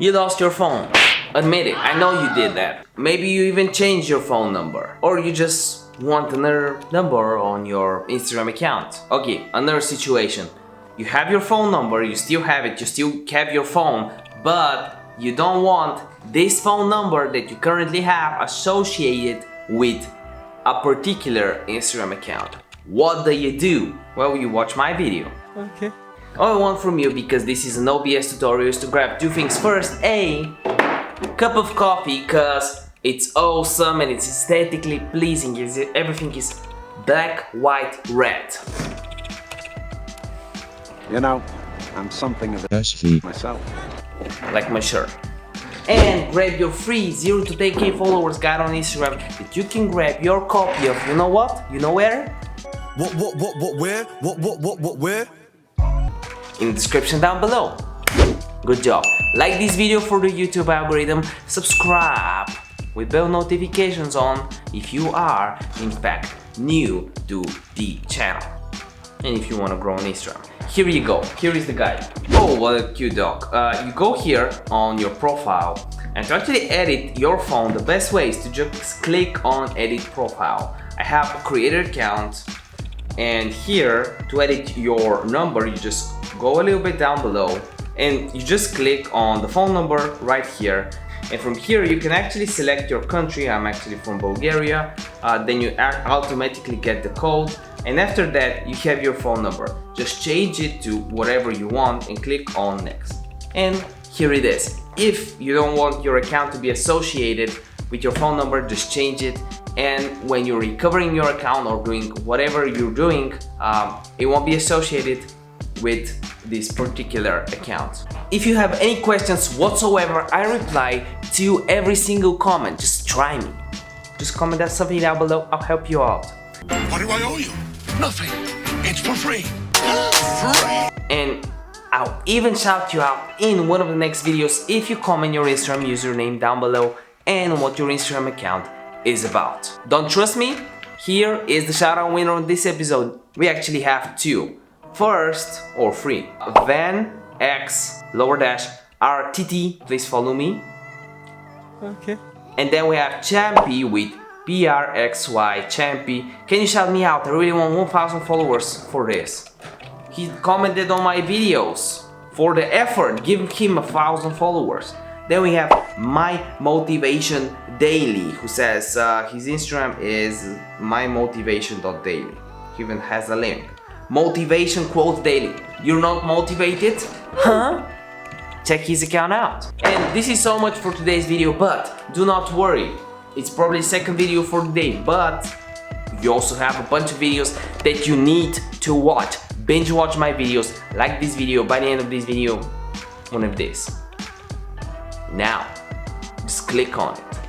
You lost your phone. Admit it, I know you did that. Maybe you even changed your phone number. Or you just want another number on your Instagram account. Okay, another situation. You have your phone number, you still have it, you still have your phone, but you don't want this phone number that you currently have associated with a particular Instagram account. What do you do? Well, you watch my video. Okay. All I want from you, because this is an OBS tutorial, is to grab two things. First, a cup of coffee, cause it's awesome and it's aesthetically pleasing. Everything is black, white, red. You know, I'm something of a myself. Like my shirt. And grab your free 0 to 10k followers guide on Instagram that you can grab your copy of, you know what? You know where? Where? In the description down below. Good job. Like this video for the YouTube algorithm, subscribe with bell notifications on if you are in fact new to the channel and if you want to grow on Instagram. Here you go, here is the guide. Oh, what a cute dog. You go here on your profile, and to actually edit your phone, the best way is to just click on edit profile. I have a creator account, and here to edit your number you just go a little bit down below and you just click on the phone number right here, and from here you can actually select your country. I'm actually from Bulgaria. Then you automatically get the code, and after that you have your phone number. Just change it to whatever you want and click on next, and here it is. If you don't want your account to be associated with your phone number, just change it, and when you're recovering your account or doing whatever you're doing, it won't be associated with this particular account. If you have any questions whatsoever, I reply to every single comment. Just try me. Just comment that something down below, I'll help you out. What do I owe you? Nothing. It's for free. And I'll even shout you out in one of the next videos if you comment your Instagram username down below and what your Instagram account is about. Don't trust me? Here is the shout out winner on this episode. We actually have two. First, or free, Van X _RTT, please follow me. Okay. And then we have Champy with PRXY Champy. Can you shout me out? I really want 1,000 followers for this. He commented on my videos. For the effort, give him 1,000 followers. Then we have My Motivation Daily, who says his Instagram is mymotivation.daily. He even has a link. Motivation quote daily. You're not motivated? Huh? Check his account out. And this is so much for today's video, but do not worry. It's probably the second video for the day, but you also have a bunch of videos that you need to watch. Binge watch my videos, like this video. By the end of this video, one of this. Now, just click on it.